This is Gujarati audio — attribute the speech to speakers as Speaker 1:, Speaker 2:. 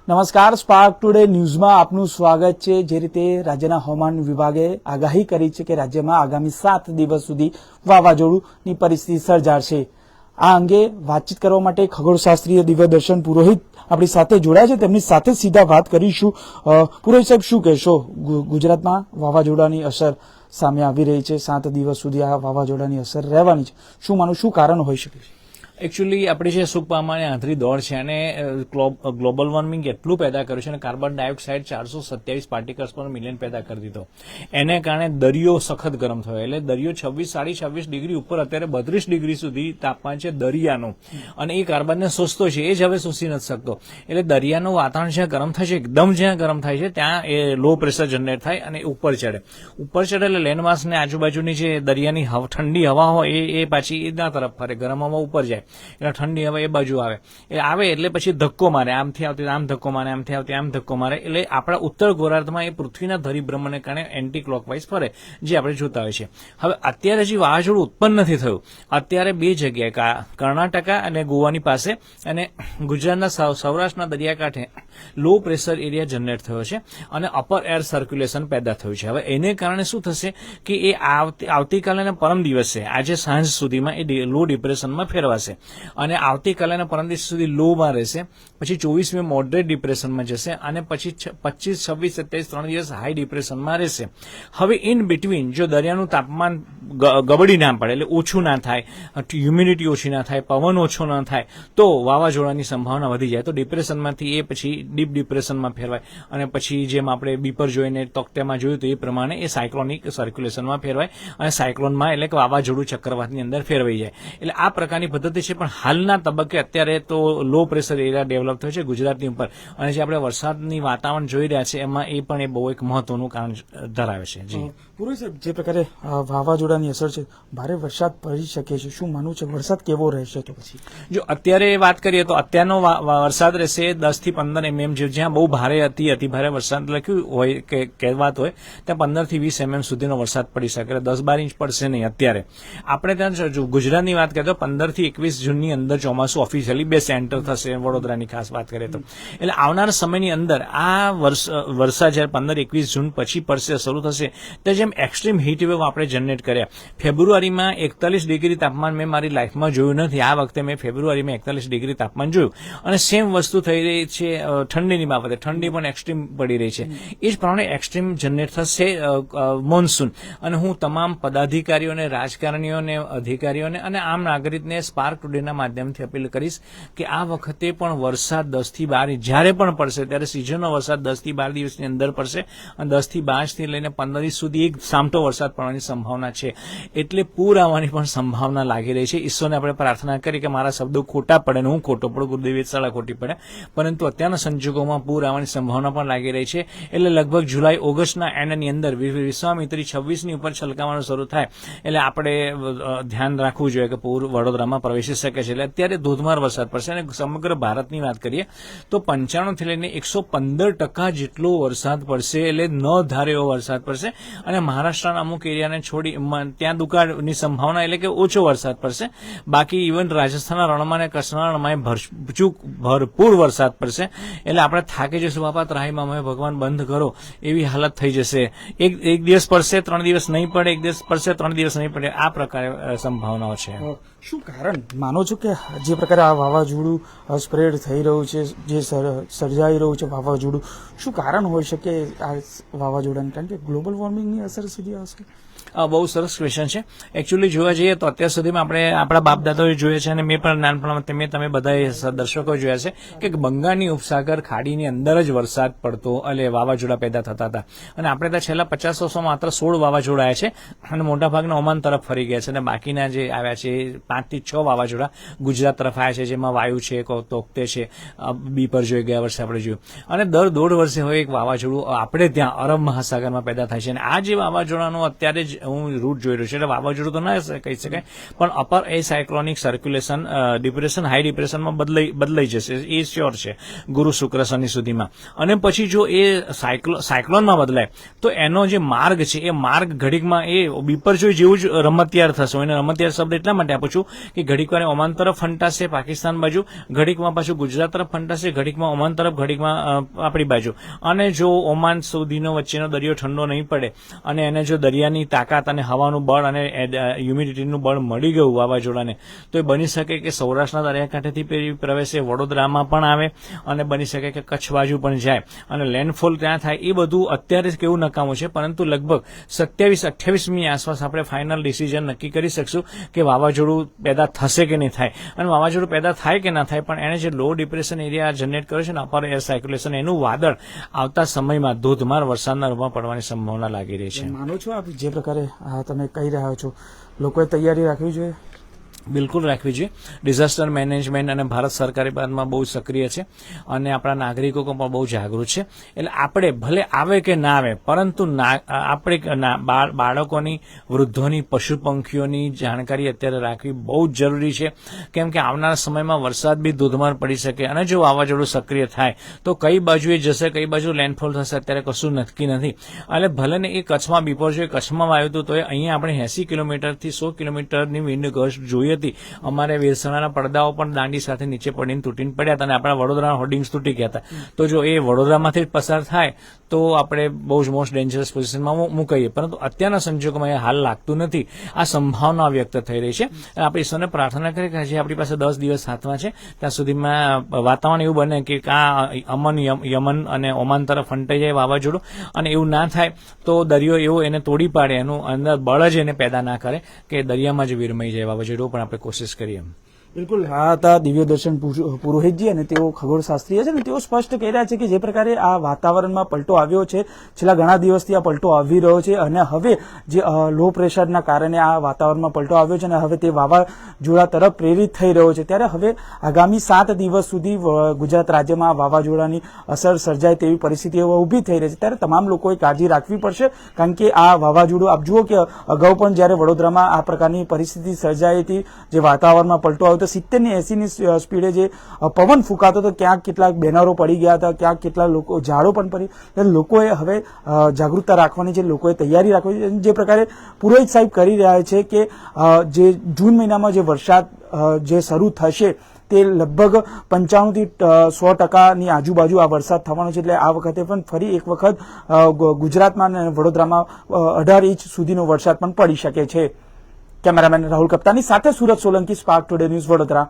Speaker 1: નમસ્કાર, સ્પાર્ક ટુડે ન્યૂઝમાં આપનું સ્વાગત છે। જે રીતે રાજ્યના હવામાન વિભાગે આગાહી કરી છે કે રાજ્યમાં આગામી 7 દિવસ સુધી વાવાઝોડુંની પરિસ્થિતિ સર્જાશે। આ અંગે વાતચીત કરવા માટે ખગોળશાસ્ત્રીય દિવ્યદર્શન પુરોહિત આપણી સાથે જોડાયા છે। તેમની સાથે સીધા વાત કરીશું। પુરોહિત સાહેબ, શું કહેશો? ગુજરાતમાં વાવાઝોડાની અસર સામે આવી રહી છે, 7 દિવસ સુધી આ વાવાઝોડાની અસર રહેવાની છે। શું માનું, શું કારણ હોઈ શકે છે?
Speaker 2: એકચ્યુઅલી આપણી જે સુખ પામાની આંધળી દોડ છે અને ગ્લોબલ વોર્મિંગ એટલું પેદા કર્યું છે અને કાર્બન ડાયોક્સાઇડ 427 પાર્ટિકલ્સ પર મિલિયન પેદા કરી દીધો। એને કારણે દરિયો સખત ગરમ થયો, એટલે દરિયો 26-26 ડિગ્રી ઉપર અત્યારે 32 ડિગ્રી સુધી તાપમાન છે દરિયાનું, અને એ કાર્બનને શોષતો છે, એ જ હવે શોષી નથી શકતો। એટલે દરિયાનું વાતાવરણ જ્યાં ગરમ થાય છે, એકદમ જ્યાં ગરમ થાય છે ત્યાં એ લો પ્રેશર જનરેટ થાય અને ઉપર ચડે એટલે લેન્ડમાસને આજુબાજુની જે દરિયાની ઠંડી હવા હોય એ પાછી એના તરફ ફરે, ગરમ હવા ઉપર જાય એટલે ઠંડી હવા એ બાજુ આવે એટલે પછી ધક્કો મારે, આમથી આવતી આમ ધક્કો મારે, આમથી આવતી આમ ધક્કો મારે, એટલે આપણા ઉત્તર ગોળાર્ધમાં એ પૃથ્વીના ધરીભ્રમણને કારણે એન્ટી ક્લોકવાઇઝ ફરે, જે આપણે જોતા હોય છે। હવે અત્યારે જે વાવાઝોડું ઉત્પન્ન નથી થયું, અત્યારે બે જગ્યાએ કર્ણાટકા અને ગોવાની પાસે અને ગુજરાતના સૌરાષ્ટ્રના દરિયાકાંઠે લો પ્રેશર એરિયા જનરેટ થયો છે અને અપર એર સર્ક્યુલેશન પેદા થયું છે। હવે એને કારણે શું થશે કે એ આવતીકાલે અને પરમ દિવસે આજે સાંજ સુધીમાં એ લો ડિપ્રેશનમાં ફેરવાશે અને આવતીકાલે અને પરમ દિવસ સુધી લોમાં રહેશે, પછી 24મી મોડરેટ ડિપ્રેશનમાં જશે અને પછી 25, 26, 27 3 દિવસ હાઈ ડિપ્રેશનમાં રહેશે। હવે ઇન બિટવીન જો દરિયાનું તાપમાન ગબડી ના પડે, એટલે ઓછું ના થાય, હ્યુમિડિટી ઓછી ના થાય, પવન ઓછો ના થાય, તો વાવાઝોડાની સંભાવના વધી જાય, તો ડિપ્રેશનમાંથી એ પછી ડીપ ડિપ્રેશનમાં ફેરવાય અને પછી જેમ આપણે બીપર જોઈને તોકતામાં જોયું તો એ પ્રમાણે એ સાયક્લોનિક સર્ક્યુલેશનમાં ફેરવાય અને સાયક્લોનમાં એટલે કે વાવાઝોડું ચક્રવાતની અંદર ફેરવાઈ જાય। એટલે આ પ્રકારની પદ્ધતિ છે, પણ હાલના તબક્કે અત્યારે તો લો પ્રેશર એરિયા ડેવલપ થયો છે ગુજરાતની ઉપર, અને જે આપણે વરસાદની વાતાવરણ જોઈ રહ્યા છે એમાં એ પણ એ બહુ એક મહત્વનું કારણ ધરાવે છે। જી
Speaker 1: પુરોહિત સાહેબ, જે પ્રકારે વાવાઝોડાની અસર છે, ભારે વરસાદ પડી શકે છે, શું માનવું છે? વરસાદ કેવો રહેશે? તો પછી
Speaker 2: જો અત્યારે વાત કરીએ તો અત્યારનો વરસાદ રહેશે 10 થી 15 mm, જ્યાં બહુ ભારે અતિ ભારે વરસાદ લખ્યું હોય કે કહેવાત હોય ત્યાં 15 થી 20 mm સુધીનો વરસાદ પડી શકે, 10-12 ઇંચ પડશે નહીં। અત્યારે આપણે ત્યાં ગુજરાતની વાત કરીએ તો 15 થી 21 જૂનની અંદર ચોમાસું ઓફિશિયલી એન્ટર થશે, વડોદરાની ખાસ વાત કરીએ તો। એટલે આવનારા સમયની અંદર આ વરસાદ જ્યારે 15-21 જૂન પછી પડશે, શરૂ થશે, ત્યારે જેમ એક્સ્ટ્રીમ હીટવેવ આપણે જનરેટ કર્યા, ફેબ્રુઆરીમાં 41 ડિગ્રી તાપમાન મેં મારી લાઈફમાં જોયું નથી, આ વખતે મેં ફેબ્રુઆરીમાં 41 ડિગ્રી તાપમાન જોયું, અને સેમ વસ્તુ થઈ રહી છે ઠંડીની બાબતે, ઠંડી પણ એક્સ્ટ્રીમ પડી રહી છે, એ જ પ્રમાણે એક્સ્ટ્રીમ જનરેટ થશે મોન્સૂન। અને હું તમામ પદાધિકારીઓને, રાજકારણીઓને, અધિકારીઓને અને આમ નાગરિકને સ્પાર્ક ટુડેના માધ્યમથી અપીલ કરીશ કે આ વખતે પણ વરસાદ 10 થી 12 જ્યારે પણ પડશે ત્યારે સિઝનનો વરસાદ 10 થી 12 દિવસની અંદર પડશે, અને 10 થી 5 થી લઈને 15 સુધી એક સામટો વરસાદ પડવાની સંભાવના છે। એટલે પૂર આવવાની પણ સંભાવના લાગી રહી છે। ઈશ્વરને આપણે પ્રાર્થના કરી કે મારા શબ્દો ખોટા પડે ને હું ખોટો પડું, ગુરુદેવ શાળા ખોટી પડે, પરંતુ અત્યારના સંજોગોમાં પૂર આવવાની સંભાવના પણ લાગી રહી છે। એટલે લગભગ જુલાઈ ઓગસ્ટના એન્ડની અંદર વિશ્વામિત્રી 26ની ઉપર છલકાવાનું શરૂ થાય, એટલે આપણે ધ્યાન રાખવું જોઈએ કે પૂર વડોદરામાં પ્રવેશી શકે છે। એટલે અત્યારે ધોધમાર વરસાદ પડશે, અને સમગ્ર ભારતની વાત કરીએ તો 95 થી લઈને 115% જેટલો વરસાદ પડશે, એટલે ન ધારે એવો વરસાદ પડશે, અને મહારાષ્ટ્રના અમુક એરિયાને છોડી ત્યાં દુકાળની સંભાવના, એટલે કે ઓછો વરસાદ પડશે, બાકી ઇવન રાજસ્થાનના રણમાં અને કચ્છના રણમાં ભરપૂર વરસાદ પડશે। એટલે આપણે થાકી જશું, બાપા ત્રાહીમાં અમે ભગવાન બંધ કરો એવી હાલત થઈ જશે। એક દિવસ પડશે, 3 દિવસ નહીં પડે, એક દિવસ પડશે, 3 દિવસ નહીં પડે, આ પ્રકારે સંભાવનાઓ છે।
Speaker 1: શું કારણ માનો છો કે જે પ્રકારે આ વાવાઝોડું સ્પ્રેડ થઈ રહ્યું છે, જે સર્જાઈ રહ્યું છે વાવાઝોડું, શું કારણ હોઈ શકે આ વાવાઝોડાને? કારણ કે ગ્લોબલ વોર્મિંગની અસર સીધી આવશે?
Speaker 2: બહુ સરસ ક્વેશ્ચન છે। એકચ્યુઅલી જોવા જઈએ તો અત્યાર સુધીમાં આપણે આપણા બાપદાદાઓએ જોયે છે, અને મેં પણ નાનપણમાં તમે બધા દર્શકો જોયા છે કે બંગાળની ઉપસાગર ખાડીની અંદર જ વરસાદ પડતો, એટલે વાવાઝોડા પેદા થતા હતા, અને આપણે ત્યાં છેલ્લા 50 વર્ષોમાં માત્ર 16 વાવાઝોડા આવ્યા છે, અને મોટાભાગના ઓમાન તરફ ફરી ગયા છે, અને બાકીના જે આવ્યા છે 5 થી 6 વાવાઝોડા ગુજરાત તરફ આવ્યા છે, જેમાં વાયુ છે, તોકતે છે, બીપર જોઈ ગયા વર્ષે આપણે જોયું, અને દર 1.5 વર્ષે હોય એક વાવાઝોડું આપણે ત્યાં અરબ મહાસાગરમાં પેદા થાય છે। અને આ જે વાવાઝોડાનું અત્યારે જ હું રૂટ જોઈ રહ્યો છું, એટલે વાવાઝોડું તો ના કહી શકાય, પણ અપર એ સાયક્લોનિક સર્ક્યુલેશન ડિપ્રેશન હાઈ ડિપ્રેશનમાં બદલાઈ જશે, એ શ્યોર છે ગુરુ શુક્ર શનિ સુધીમાં. અને પછી જો એ સાયક્લોનમાં બદલાય તો એનો જે માર્ગ છે એ માર્ગ ઘડીકમાં એ બીપરજોય જેવું જ રમતિયાર થશે. એને રમતિયાર શબ્દ એટલા માટે આપું છું કે ઘડીકવાર ઓમાન તરફ ફંટાશે પાકિસ્તાન બાજુ, ઘડીકમાં પાછું ગુજરાત તરફ ફંટાશે, ઘડીકમાં ઓમાન તરફ, ઘડીકમાં આપણી બાજુ. અને જો ઓમાન સુધીનો વચ્ચેનો દરિયો ઠંડો નહીં પડે અને એને જો દરિયાની તાકાત અને હવાનું બળ અને હ્યુમિડિટીનું બળ મળી ગયું વાવાઝોડાને, તો એ બની શકે કે સૌરાષ્ટ્રના દરિયાકાંઠેથી પ્રવેશે, વડોદરામાં પણ આવે અને બની શકે કે કચ્છ બાજુ પણ જાય અને લેન્ડફોલ ત્યાં થાય. એ બધું અત્યારે જ કેવું નકામું છે, પરંતુ લગભગ 27-28મી આસપાસ આપણે ફાઇનલ ડિસિઝન નક્કી કરી શકશું કે વાવાઝોડું પેદા થશે કે નહીં થાય. અને વાવાઝોડું પેદા થાય કે ના થાય, પણ એને જે લો ડિપ્રેશન એરિયા જનરેટ કર્યો છે ને, અપર એર સાયક્યુલેશન, એનું વાદળ આવતા સમયમાં ધોધમાર વરસાદના રૂપમાં પડવાની સંભાવના લાગી રહી છે.
Speaker 1: માનો છો આપ જે પ્રકારે તમે કહી રહ્યા છો, લોકોએ તૈયારી રાખવી જોઈએ?
Speaker 2: બિલકુલ રાખવી જોઈએ. ડિઝાસ્ટર મેનેજમેન્ટ અને ભારત સરકારી બાબતમાં બહુ સક્રિય છે અને આપણા નાગરિકો પણ બહુ જાગૃત છે. એટલે આપણે ભલે આવે કે ના આવે, પરંતુ આપણે બાળકોની, વૃદ્ધોની, પશુ પંખીઓની જાણકારી અત્યારે રાખવી બહુ જ જરૂરી છે. કેમ કે આવનારા સમયમાં વરસાદ બી ધોધમાર પડી શકે અને જો વાવાઝોડું સક્રિય થાય તો કઈ બાજુએ જશે, કઈ બાજુ લેન્ડફોલ થશે, અત્યારે કશું નક્કી નથી. એટલે ભલે ને એ કચ્છમાં બીપરજોય કચ્છમાં આવ્યું હતું, તો અહીંયા આપણે 80 કિલોમીટરથી 100 કિલોમીટરની વિન્ડ ગસ્ટ જોઈ હતી. અમારે વેરસણાના પડદાઓ પણ દાંડી સાથે નીચે પડીને તૂટીને પડ્યા હતા અને આપણા વડોદરાના હોર્ડિંગ્સ તૂટી ગયા હતા. તો જો એ વડોદરામાંથી પસાર થાય તો આપણે બહુ જ મોસ્ટ ડેન્જરસ પોઝિશનમાં મુકાઈએ, પરંતુ અત્યારના સંજોગોમાં એ હાલ લાગતું નથી. આ સંભાવના વ્યક્ત થઈ રહી છે. આપણે ઈશ્વરને પ્રાર્થના કરીએ કે હજી આપણી પાસે 10 દિવસ હાથમાં છે, ત્યાં સુધીમાં વાતાવરણ એવું બને કે અમન, યમન અને ઓમાન તરફ ફંટાઈ જાય વાવાઝોડું, અને એવું ના થાય તો દરિયો એવો એને તોડી પાડે, એનું અંદર બળ જ એને પેદા ના કરે કે દરિયામાં જ વિરમાઈ જાય વાવાઝોડું, પણ આપણે કોશિશ કરીએ.
Speaker 1: બિલકુલ. આ હતા દિવ્યદર્શન પુરોહિતજી અને તેઓ ખગોળશાસ્ત્રીય છે ને તેઓ સ્પષ્ટ કહી રહ્યા છે કે જે પ્રકારે આ વાતાવરણમાં પલટો આવ્યો છે, છેલ્લા ઘણા દિવસથી આ પલટો આવી રહ્યો છે અને હવે જે લો પ્રેશરના કારણે આ વાતાવરણમાં પલટો આવ્યો છે અને હવે તે વાવાઝોડા તરફ પ્રેરિત થઈ રહ્યો છે, ત્યારે હવે આગામી 7 દિવસ સુધી ગુજરાત રાજ્યમાં વાવાઝોડાની અસર સર્જાય તેવી પરિસ્થિતિઓ ઊભી થઈ રહી છે. ત્યારે તમામ લોકોએ કાળજી રાખવી પડશે, કારણ કે આ વાવાઝોડું આપ જુઓ કે અગાઉ પણ જ્યારે વડોદરામાં આ પ્રકારની પરિસ્થિતિ સર્જાઈ હતી, જે વાતાવરણમાં પલટો આવ્યો, 70 ની 80 ની સ્પીડે જે પવન ફૂંકાતો હતો, ક્યાંક કેટલાક બેનરો પડી ગયા હતા, ક્યાંક કેટલા લોકો ઝાડો પણ પડી. લોકોએ હવે જાગૃતતા રાખવાની છે, લોકોએ તૈયારી રાખવી છે. જે પ્રકારે પુરોહિત સાહેબ કરી રહ્યા છે કે જે જૂન મહિનામાં જે વરસાદ જે શરૂ થશે તે લગભગ 95 થી 100% આજુબાજુ આ વરસાદ થવાનો છે. એટલે આ વખતે પણ ફરી એક વખત ગુજરાતમાં અને વડોદરામાં 18 ઇંચ સુધીનો વરસાદ પણ પડી શકે છે. કેમેરામેન રાહુલ કપ્તાની સાથે Surat Solanki, spark today news, Vadodara.